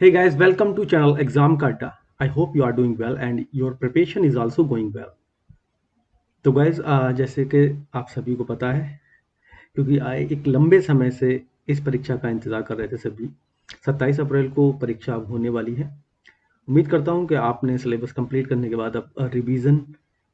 Hey guys, welcome to channel Exam Kata. I hope you are doing well and your preparation is also going well. तो guys जैसे कि आप सभी को पता है क्योंकि एक लंबे समय से इस परीक्षा का इंतज़ार कर रहे थे सभी। 27 अप्रैल को परीक्षा अब होने वाली है। उम्मीद करता हूं कि आपने सिलेबस कंप्लीट करने के बाद अब रिवीजन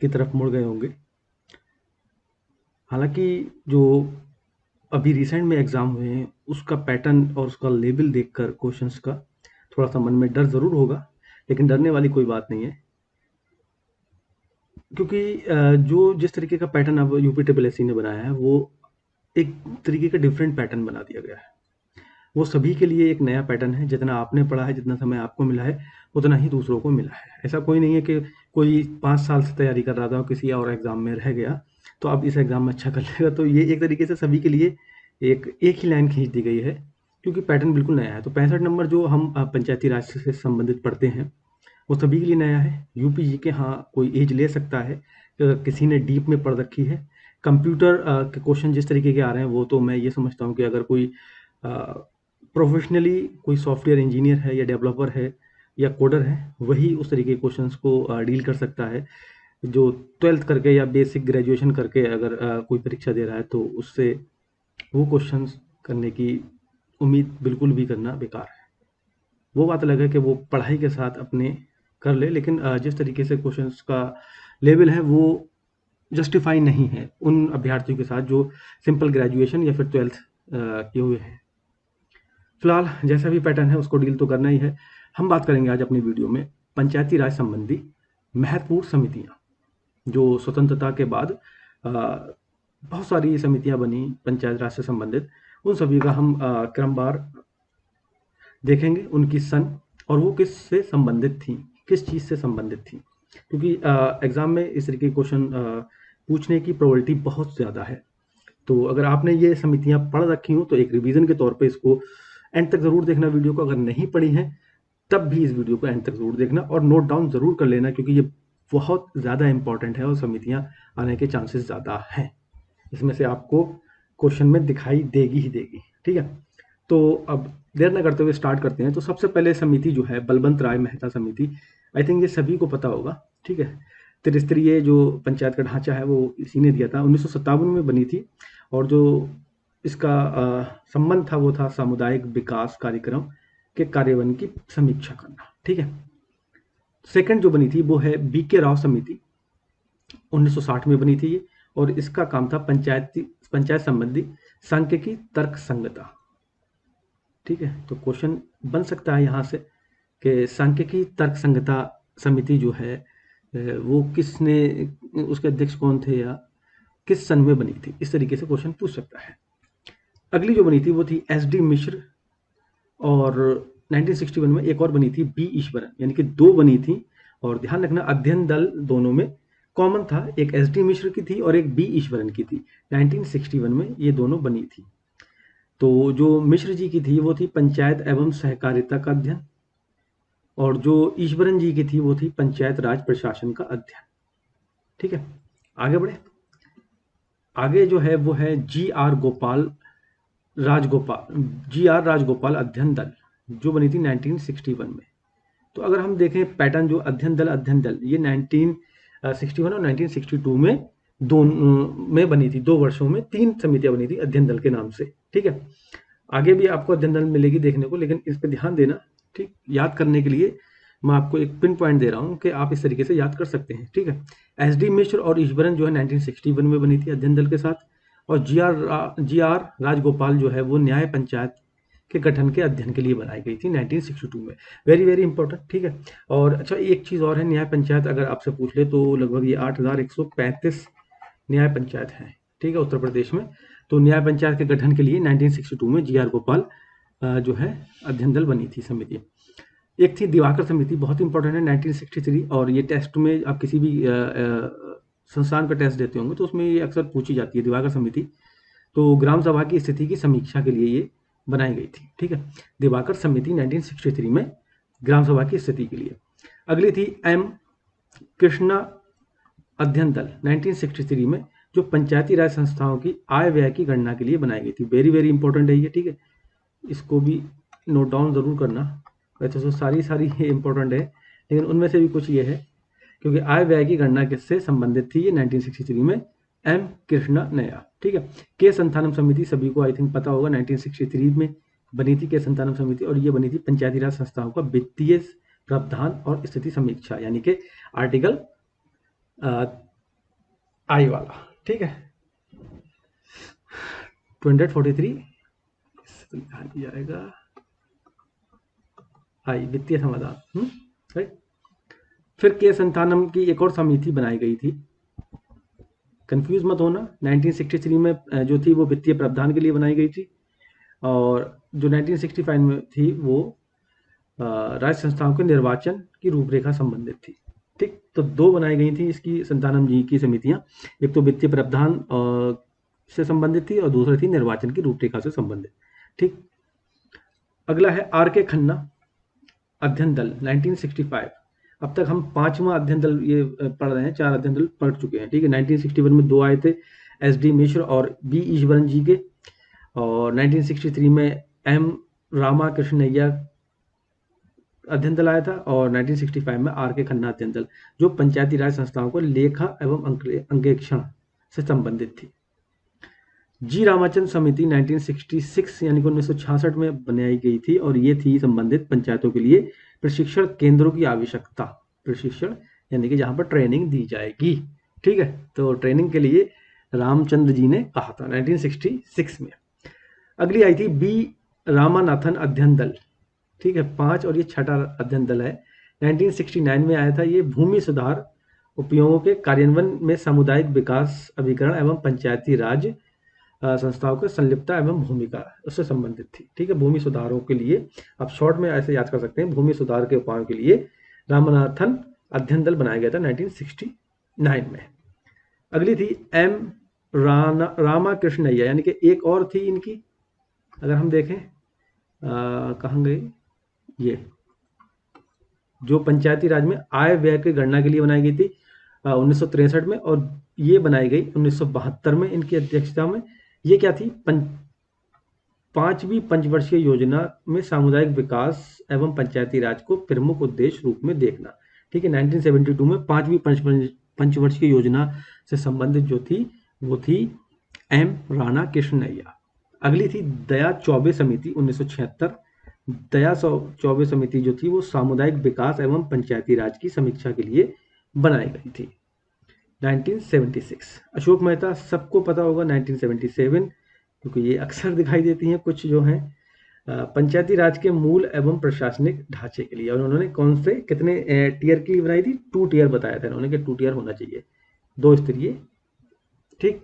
की तरफ मुड़ गए होंगे। हालांकि जो अभी रिसेंट में एग्ज़ाम हुए हैं उसका पैटर्न और उसका लेवल देखकर क्वेश्चंस का थोड़ा सा मन में डर ज़रूर होगा, लेकिन डरने वाली कोई बात नहीं है क्योंकि जो जिस तरीके का पैटर्न अब यूपी ट्रिपल एससी ने बनाया है वो एक तरीके का डिफरेंट पैटर्न बना दिया गया है। वो सभी के लिए एक नया पैटर्न है। जितना आपने पढ़ा है, जितना समय आपको मिला है, उतना ही दूसरों को मिला है। ऐसा कोई नहीं है कि कोई 5 साल से तैयारी कर रहा था और किसी और एग्ज़ाम में रह गया, तो अब इस एग्ज़ाम में अच्छा कर लेगा। तो ये एक तरीके से सभी के लिए एक ही लाइन खींच दी गई है क्योंकि पैटर्न बिल्कुल नया है। तो 65 नंबर जो हम पंचायती राज से संबंधित पढ़ते हैं, वो सभी के लिए नया है। यूपी जी के हाँ, कोई एज ले सकता है अगर किसी ने डीप में पढ़ रखी है। कंप्यूटर के क्वेश्चन जिस तरीके के आ रहे हैं वो तो मैं ये समझता हूँ कि अगर कोई प्रोफेशनली कोई सॉफ्टवेयर इंजीनियर है या डेवलपर है या कोडर है, वही उस तरीके के क्वेश्चंस को डील कर सकता है। जो 12th करके या बेसिक ग्रेजुएशन करके अगर कोई परीक्षा दे रहा है तो उससे वो क्वेश्चंस करने की उम्मीद बिल्कुल भी करना बेकार है। वो बात अलग है कि वो पढ़ाई के साथ अपने कर ले, लेकिन जिस तरीके से क्वेश्चंस का लेवल है वो जस्टिफाई नहीं है उन अभ्यर्थियों के साथ जो सिंपल ग्रेजुएशन या फिर 12th किए हुए हैं। फिलहाल जैसा भी पैटर्न है उसको डील तो करना ही है। हम बात करेंगे आज अपनी वीडियो में पंचायती राज संबंधी महत्वपूर्ण समितियां जो स्वतंत्रता के बाद बहुत सारी समितियां बनी पंचायत राज से संबंधित। उन सभी का हम क्रमवार देखेंगे, उनकी सन और वो किस से संबंधित थी, किस चीज़ से संबंधित थी। क्योंकि एग्ज़ाम में इस तरीके के क्वेश्चन पूछने की प्रोबेबिलिटी बहुत ज़्यादा है। तो अगर आपने ये समितियां पढ़ रखी हो तो एक रिवीजन के तौर पे इसको एंड तक ज़रूर देखना वीडियो को। अगर नहीं पढ़ी है तब भी इस वीडियो को एंड तक ज़रूर देखना और नोट डाउन ज़रूर कर लेना क्योंकि ये बहुत ज़्यादा इंपॉर्टेंट है और समितियां आने के चांसेस ज़्यादा हैं। इसमें से आपको क्वेश्चन में दिखाई देगी ही देगी। ठीक है, तो अब देर न करते हुए स्टार्ट करते हैं। तो सबसे पहले समिति जो है बलवंत राय मेहता समिति, आई थिंक ये सभी को पता होगा। ठीक है, त्रिस्तरीय जो पंचायत का ढांचा है वो इसी ने दिया था। 1957 में बनी थी और जो इसका संबंध था वो था सामुदायिक विकास कार्यक्रम के कार्यान्वयन की समीक्षा करना। ठीक है, सेकंड जो बनी थी वो है बीके राव समिति, 1960 में बनी थी ये, और इसका काम था पंचायत संबंधी सांख्यिकी तर्क संगता। ठीक है, तो क्वेश्चन बन सकता है यहाँ से कि सांख्यिकी तर्क संगता समिति जो है वो किसने, उसके अध्यक्ष कौन थे या किस सन में बनी थी, इस तरीके से क्वेश्चन पूछ सकता है। अगली जो बनी थी वो थी एस डी मिश्र, और 1961 में एक और बनी थी बी ईश्वरन, यानी कि दो बनी थी। और ध्यान रखना अध्ययन दल दोनों में कॉमन था, एक एस डी मिश्र की थी और एक बी ईश्वरन की थी। 1961 में ये दोनों बनी थी। तो जो मिश्र जी की थी वो थी पंचायत एवं सहकारिता का अध्ययन, और जो ईश्वरन जी की थी वो थी पंचायत राज प्रशासन का अध्ययन। ठीक है, आगे बढ़े। आगे जो है वो है जी आर राजगोपाल अध्ययन दल, जो बनी थी 1961 में। तो अगर हम देखें पैटर्न, जो अध्ययन दल ये 1961 और 1962 में दोनों में बनी थी। 2 वर्षों में 3 समितियां बनी थी अध्ययन दल के नाम से। ठीक है, आगे भी आपको अध्ययन दल मिलेगी देखने को, लेकिन इस पर ध्यान देना। ठीक, याद करने के लिए मैं आपको एक पिन पॉइंट दे रहा हूं कि आप इस तरीके से याद कर सकते हैं। ठीक है, एस डी मिश्र और ईश्वरन जो है 1961 में बनी थी अध्ययन दल के साथ, और जी आर राजगोपाल जो है वो न्याय पंचायत के गठन के अध्ययन के लिए बनाई गई थी 1962 में। Very very important. ठीक है, और अच्छा एक चीज़ और है, न्याय पंचायत अगर आपसे पूछ ले तो लगभग ये 8135 न्याय पंचायत है। ठीक है, उत्तर प्रदेश में। तो न्याय पंचायत के गठन के लिए 1962 में जी आर गोपाल जो है अध्ययन दल बनी थी समिति। एक थी दिवाकर समिति, बहुत इंपॉर्टेंट है, 1963। और ये टेस्ट में आप किसी भी संस्थान का टेस्ट देते होंगे तो उसमें ये अक्सर पूछी जाती है दिवाकर समिति। तो ग्राम सभा की स्थिति की समीक्षा के लिए ये बनाई गई थी। ठीक है, दिवाकर समिति 1963 में ग्राम सभा की स्थिति के लिए। अगली थी एम कृष्णा अध्ययन दल 1963 में, जो पंचायती राज संस्थाओं की आय व्यय की गणना के लिए बनाई गई थी। वेरी वेरी इंपॉर्टेंट है ये। ठीक है, इसको भी नोट डाउन जरूर करना। वैसे तो सारी इंपॉर्टेंट है, लेकिन उनमें से भी कुछ ये है, क्योंकि आय व्यय की गणना किससे संबंधित थी, ये 1963 में एम कृष्णनैया। ठीक है। के संतानम समिति सभी को आई थिंक पता होगा, 1963 में बनी थी के संतानम समिति, और ये बनी थी पंचायती राज संस्थाओं का वित्तीय प्रावधान और स्थिति समीक्षा, यानी कि आर्टिकल आई वाला। ठीक है। 243 जाएगा आई, वित्तीय समाधान। राइट। फिर के संतानम की एक और समिति बनाई गई थी, कंफ्यूज मत होना, 1963 में जो थी वो वित्तीय प्रावधान के लिए बनाई गई थी, और जो 1965 में थी वो राज्य संस्थाओं के निर्वाचन की रूपरेखा संबंधित थी। ठीक। तो दो बनाई गई थी इसकी संतानम जी की समितियां, एक तो वित्तीय प्रावधान से संबंधित थी और दूसरी थी निर्वाचन की रूपरेखा से संबंधित। ठीक। अगला है आर के खन्ना अध्ययन दल 1965। अब तक हम 5वां अध्ययन दल ये पढ़ रहे हैं, 4 अध्ययन दल पढ़ चुके हैं। ठीक है। 1961 में 2 आए थे, एस डी मिश्र और बी ईश्वरन जी के, और 1963 में एम रामाकृष्णैया अध्ययन दल आया था, और 1965 में आर के खन्ना अध्ययन दल, जो पंचायती राज संस्थाओं को लेखा एवं अंकेक्षण से संबंधित थी। जी रामाचंद्र समिति 1966 यानी कि 1966 में बनाई गई थी, और ये थी संबंधित पंचायतों के लिए प्रशिक्षण केंद्रों की आवश्यकता, प्रशिक्षण यानी कि जहां पर ट्रेनिंग दी जाएगी। ठीक है। तो ट्रेनिंग के लिए रामचंद्र जी ने कहा था 1966 में। अगली आई थी बी रामानाथन अध्ययन दल। ठीक है। 5 और ये 6वां अध्ययन दल है, 1969 में आया था। ये भूमि सुधार उपयोगों के कार्यान्वयन में सामुदायिक विकास अभिकरण एवं पंचायती राज संस्थाओं के संलिप्तता एवं भूमिका उससे संबंधित थी। ठीक है। भूमि सुधारों के लिए आप शॉर्ट में ऐसे याद कर सकते हैं, भूमि सुधार के उपायों के लिए रामनाथन अध्ययन दल बनाया गया था 1969 में। अगली थी एम रामाकृष्णैया, यानी कि एक और थी इनकी, अगर हम देखें कहाँ गई, ये जो पंचायती राज में आय व्यय की गणना के लिए बनाई गई थी 1963 में, और ये बनाई गई 1972 में इनकी अध्यक्षता में। ये क्या थी, 5वीं पंचवर्षीय योजना में सामुदायिक विकास एवं पंचायती राज को प्रमुख उद्देश्य रूप में देखना। ठीक है। 1972 में 5वीं पंचवर्षीय योजना से संबंधित जो थी वो थी एम राणा कृष्णैया। अगली थी दया चौबे समिति 1976। दया चौबे समिति जो थी वो सामुदायिक विकास एवं पंचायती राज की समीक्षा के लिए बनाई गई थी 1976। अशोक मेहता सबको पता होगा 1977, क्योंकि ये अक्सर दिखाई देती हैं कुछ जो हैं पंचायती राज के मूल एवं प्रशासनिक ढांचे के लिए, और उन्होंने कौन से कितने टीयर की बनाई थी, 2 टीयर बताया था उन्होंने कि 2 टीयर होना चाहिए, 2 स्तरीय। ठीक।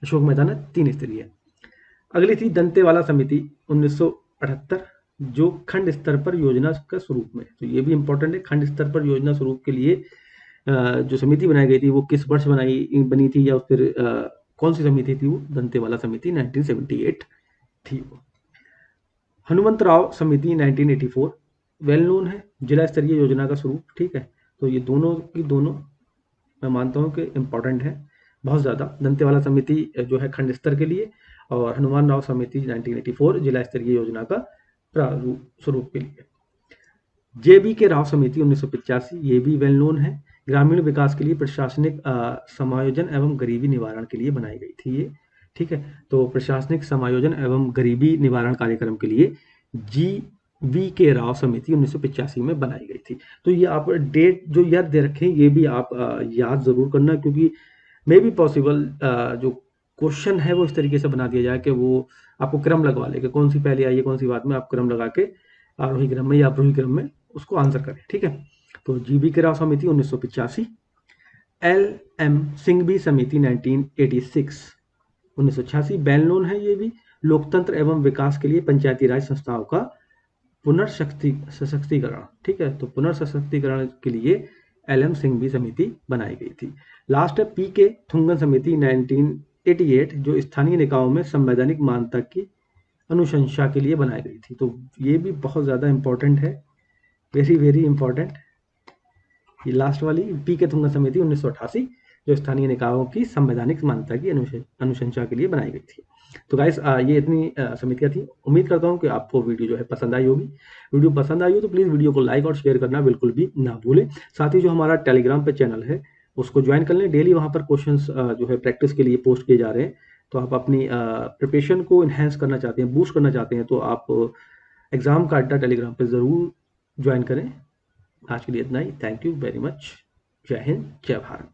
अशोक मेहता ने 3 स्तरीय। अगली थी दंतेवाला समिति 1978, जो खंड स्तर पर योजना का स्वरूप में, तो ये भी इंपॉर्टेंट है, खंड स्तर पर योजना स्वरूप के लिए जो समिति बनाई गई थी वो किस वर्ष बनी थी, या फिर कौन सी समिति थी वो, दंतेवाला समिति 1978 थी वो। हनुमंतराव समिति 1984 वेल नोन है, जिला स्तरीय योजना का स्वरूप। ठीक है। तो ये दोनों की दोनों मैं मानता हूँ कि इम्पोर्टेंट है बहुत ज़्यादा। दंतेवाला समिति जो है खंड स्तर के लिए, और हनुमान राव समिति 1984 जिला स्तरीय योजना का प्रारूप स्वरूप के लिए। जेबी के राव समिति 1985, ये भी वेल नोन है, ग्रामीण विकास के लिए प्रशासनिक समायोजन एवं गरीबी निवारण के लिए बनाई गई थी ये। ठीक है। तो प्रशासनिक समायोजन एवं गरीबी निवारण कार्यक्रम के लिए जी के राव समिति 1985 में बनाई गई थी। तो ये आप डेट जो याद दे रखें, ये भी आप याद जरूर करना, क्योंकि मे बी पॉसिबल जो क्वेश्चन है वो इस तरीके से बना दिया जाए कि वो आपको क्रम लगवा ले कि कौन सी पहले आई है कौन सी बाद में, आप क्रम लगा के आरोही क्रम में या अवरोही क्रम में उसको आंसर करें। ठीक है। तो जीबी के राव समिति 1985, एल एम सिंघवी समिति 1986 1986 वेल नोन है, ये भी लोकतंत्र एवं विकास के लिए पंचायती राज संस्थाओं का पुनर्सशक्तिकरण। ठीक है। तो पुनर्सशक्तिकरण के लिए एल एम सिंघवी समिति बनाई गई थी। लास्ट है पी के थुंगन समिति 1988, जो स्थानीय निकायों में संवैधानिक मान्यता की अनुशंसा के लिए बनाई गई थी। तो ये भी बहुत ज़्यादा इंपॉर्टेंट है, वेरी वेरी इंपॉर्टेंट। ये लास्ट वाली पी के थुंगन समिति 1988, जो स्थानीय निकायों की संवैधानिक मान्यता की अनुशंसा के लिए बनाई गई थी। तो गाइस ये इतनी समीक्षा थी। उम्मीद करता हूँ कि आपको वीडियो जो है पसंद आई होगी। वीडियो पसंद आई हो तो प्लीज़ वीडियो को लाइक और शेयर करना बिल्कुल भी ना भूलें। साथ ही जो हमारा टेलीग्राम पे चैनल है उसको ज्वाइन कर लें। डेली वहाँ पर क्वेश्चंस जो है प्रैक्टिस के लिए पोस्ट किए जा रहे हैं। तो आप अपनी प्रिपरेशन को इन्हेंस करना चाहते हैं, बूस्ट करना चाहते हैं, तो आप एग्ज़ाम का अड्डा टेलीग्राम पे ज़रूर ज्वाइन करें। आज के लिए इतना ही। Thank you very much. जय हिंद, जय भारत।